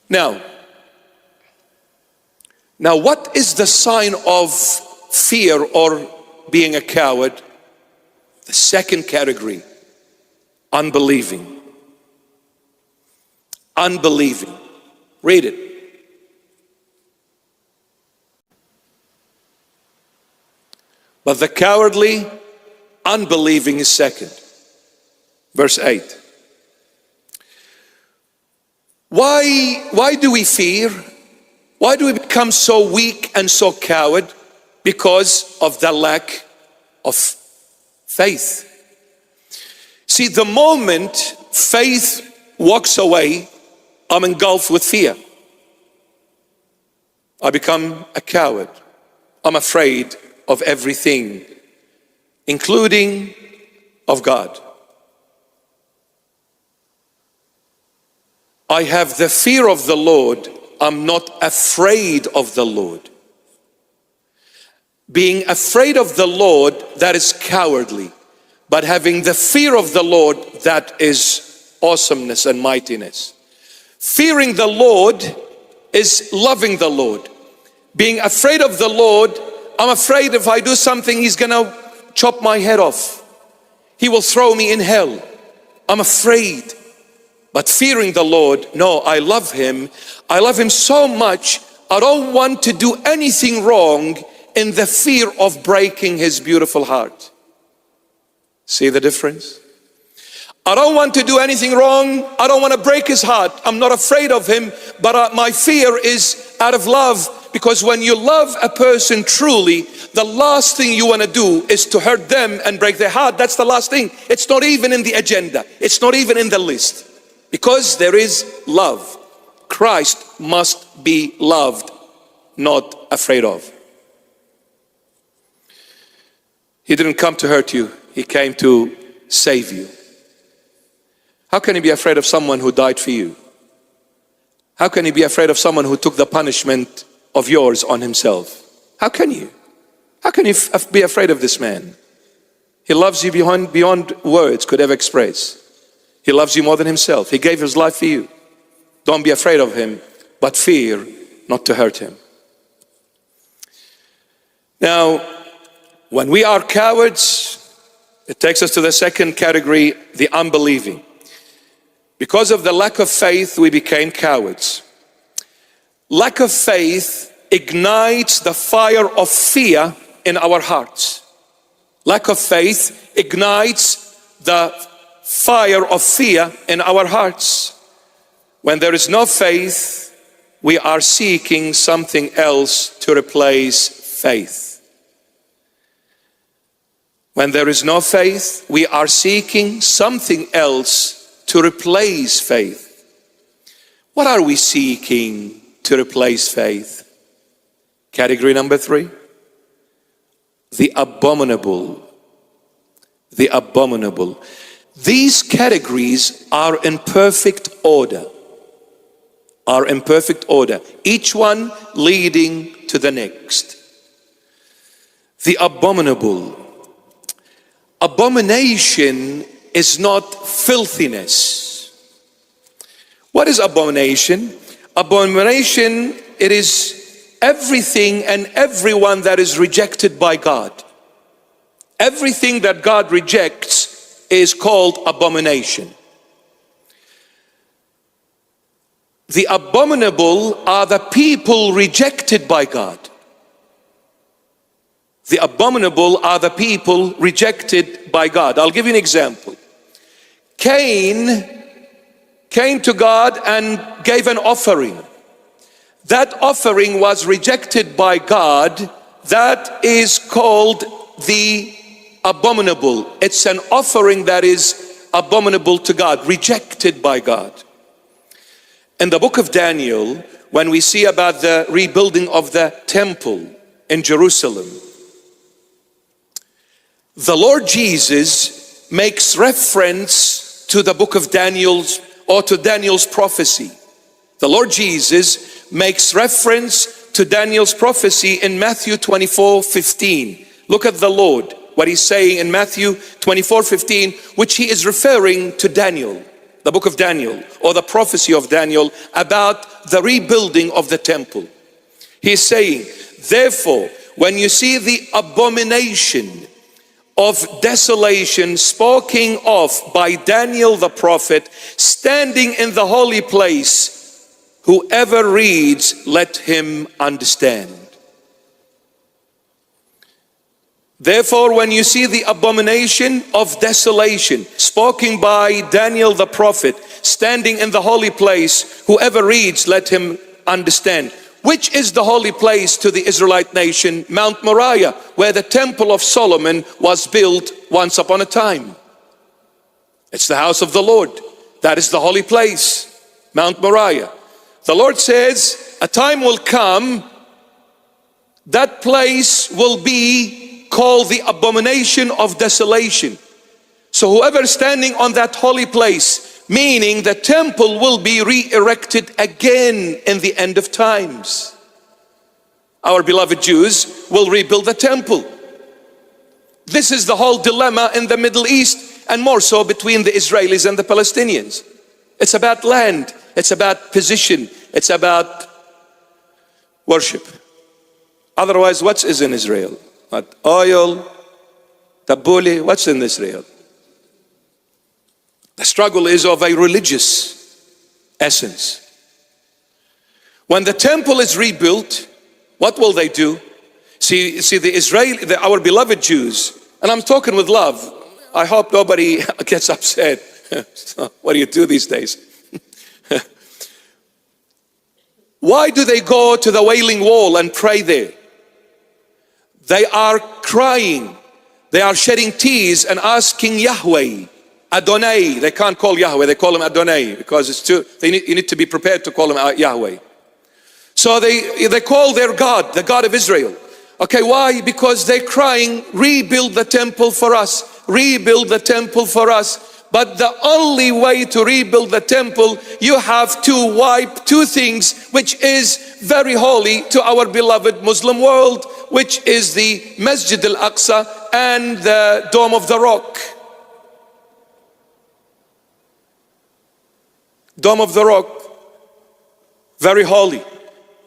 Now, what is the sign of fear or being a coward? The second category, unbelieving. Unbelieving. Read it. But the cowardly, unbelieving is second. Verse 8. Why do we fear? Why do we become so weak and so coward? Because of the lack of faith. See, the moment faith walks away, I'm engulfed with fear. I become a coward. I'm afraid of everything, including of God. I have the fear of the Lord. I'm not afraid of the Lord. Being afraid of the Lord, that is cowardly. But having the fear of the Lord, that is awesomeness and mightiness. Fearing the Lord is loving the Lord. Being afraid of the Lord, I'm afraid if I do something, He's gonna chop my head off. He will throw me in hell. I'm afraid. But fearing the Lord, no, I love Him. I love Him so much, I don't want to do anything wrong in the fear of breaking His beautiful heart. See the difference? I don't want to do anything wrong. I don't want to break His heart. I'm not afraid of Him, but my fear is out of love. Because when you love a person truly, the last thing you want to do is to hurt them and break their heart. That's the last thing. It's not even in the agenda. It's not even in the list. Because there is love. Christ must be loved, not afraid of. He didn't come to hurt you. He came to save you. How can you be afraid of someone who died for you? How can you be afraid of someone who took the punishment of yours on Himself? How can you? How can you be afraid of this man? He loves you beyond words could ever express. He loves you more than Himself. He gave His life for you. Don't be afraid of Him, but fear not to hurt Him. Now, when we are cowards, it takes us to the second category, the unbelieving. Because of the lack of faith, we became cowards. Lack of faith ignites the fire of fear in our hearts. Lack of faith ignites the fire of fear in our hearts. When there is no faith, we are seeking something else to replace faith. When there is no faith, we are seeking something else to replace faith. What are we seeking to replace faith? Category number 3, the abominable. The abominable. These categories are in perfect order. Are in perfect order. Each one leading to the next. The abominable. Abomination is not filthiness. What is abomination? Abomination, it is everything and everyone that is rejected by God. Everything that God rejects is called abomination. The abominable are the people rejected by God. The abominable are the people rejected by God. I'll give you an example. Cain came to God and gave an offering. That offering was rejected by God. That is called the abominable. It's an offering that is abominable to God, rejected by God. In the book of Daniel, when we see about the rebuilding of the temple in Jerusalem, the Lord Jesus makes reference to the book of Daniel's or to Daniel's prophecy. The Lord Jesus makes reference to Daniel's prophecy in Matthew 24:15. Look at the Lord, what He's saying in Matthew 24:15, which He is referring to Daniel. the book of Daniel, or the prophecy of Daniel about the rebuilding of the temple. He's saying, therefore, when you see the abomination of desolation spoken of by Daniel the prophet standing in the holy place, whoever reads, let him understand. Therefore, when you see the abomination of desolation spoken by Daniel the prophet standing in the holy place, whoever reads, let him understand. Which is the holy place to the Israelite nation? Mount Moriah, where the temple of Solomon was built once upon a time. It's the house of the Lord. That is the holy place, Mount Moriah. The Lord says, a time will come, that place will be called the abomination of desolation. So whoever is standing on that holy place, meaning the temple will be re-erected again in the end of times. Our beloved Jews will rebuild the temple. This is the whole dilemma in the Middle East, and more so between the Israelis and the Palestinians. It's about land, it's about position, it's about worship. Otherwise, what is in Israel? What? Oil, tabbouleh, what's in Israel? The struggle is of a religious essence. When the temple is rebuilt, what will they do? See our beloved Jews, and I'm talking with love. I hope nobody gets upset. What do you do these days? Why do they go to the Wailing Wall and pray there? They are crying. They are shedding tears and asking Yahweh, Adonai. They can't call Yahweh, they call him Adonai because it's too, you need to be prepared to call him Yahweh. So they call their God, the God of Israel. Okay, why? Because they're crying, rebuild the temple for us, rebuild the temple for us. But the only way to rebuild the temple, you have to wipe two things, which is very holy to our beloved Muslim world, which is the Masjid al-Aqsa and the Dome of the Rock. Dome of the Rock, very holy.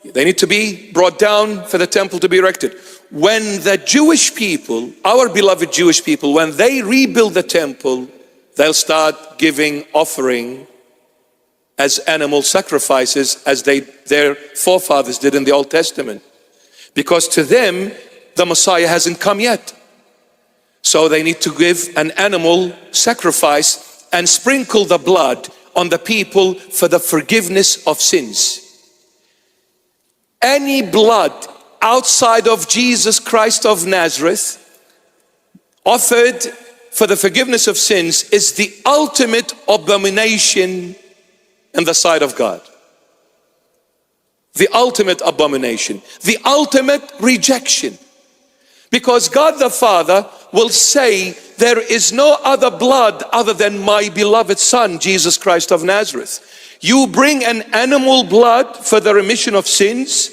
They need to be brought down for the temple to be erected. When the Jewish people, our beloved Jewish people, when they rebuild the temple, they'll start giving offering as animal sacrifices as their forefathers did in the Old Testament. Because to them, the Messiah hasn't come yet. So they need to give an animal sacrifice and sprinkle the blood on the people for the forgiveness of sins. Any blood outside of Jesus Christ of Nazareth offered for the forgiveness of sins is the ultimate abomination in the sight of God. The ultimate abomination, the ultimate rejection. Because God the Father will say, there is no other blood other than my beloved Son, Jesus Christ of Nazareth. You bring an animal blood for the remission of sins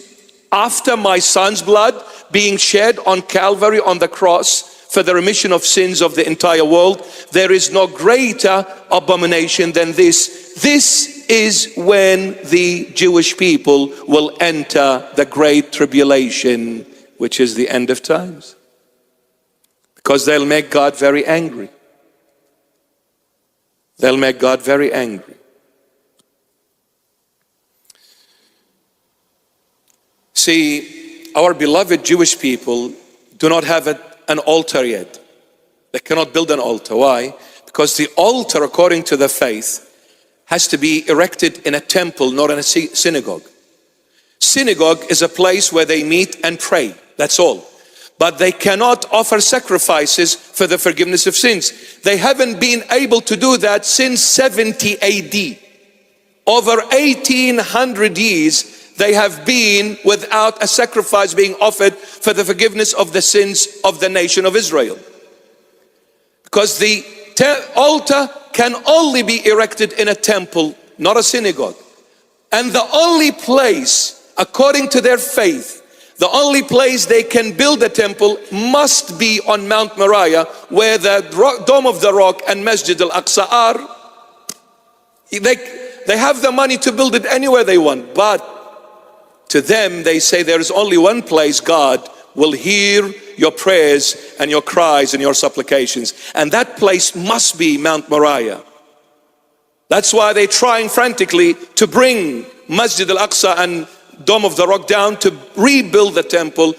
after my Son's blood being shed on Calvary on the cross for the remission of sins of the entire world. There is no greater abomination than this. This is when the Jewish people will enter the great tribulation, which is the end of times. Because they'll make God very angry. They'll make God very angry. See, our beloved Jewish people do not have an altar yet. They cannot build an altar. Why? Because the altar, according to the faith, has to be erected in a temple, not in a synagogue. Synagogue is a place where they meet and pray. That's all. But they cannot offer sacrifices for the forgiveness of sins. They haven't been able to do that since 70 AD. Over 1800 years, they have been without a sacrifice being offered for the forgiveness of the sins of the nation of Israel. Because the altar can only be erected in a temple, not a synagogue. And the only place, according to their faith, the only place they can build a temple must be on Mount Moriah, where the Dome of the Rock and Masjid al-Aqsa are. They have the money to build it anywhere they want, but to them they say there is only one place God will hear your prayers and your cries and your supplications, and that place must be Mount Moriah. That's why they're trying frantically to bring Masjid al-Aqsa and Dome of the Rock down, to rebuild the temple,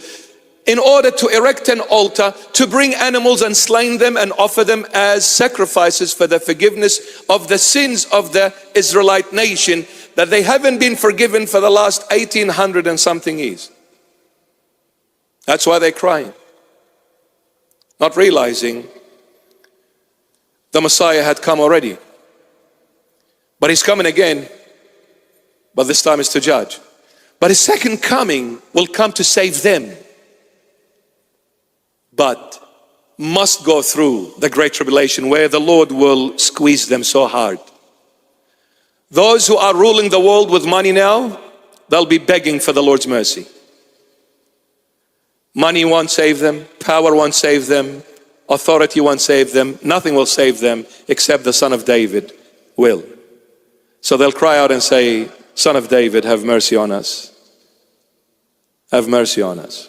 in order to erect an altar, to bring animals and slay them and offer them as sacrifices for the forgiveness of the sins of the Israelite nation that they haven't been forgiven for the last 1800 and something years. That's why they're crying, not realizing the Messiah had come already. But he's coming again, but this time is to judge. But his second coming will come to save them, but must go through the great tribulation where the Lord will squeeze them so hard. Those who are ruling the world with money now, they'll be begging for the Lord's mercy. Money won't save them, power won't save them, authority won't save them, nothing will save them except the Son of David will. So they'll cry out and say, Son of David, have mercy on us. Have mercy on us.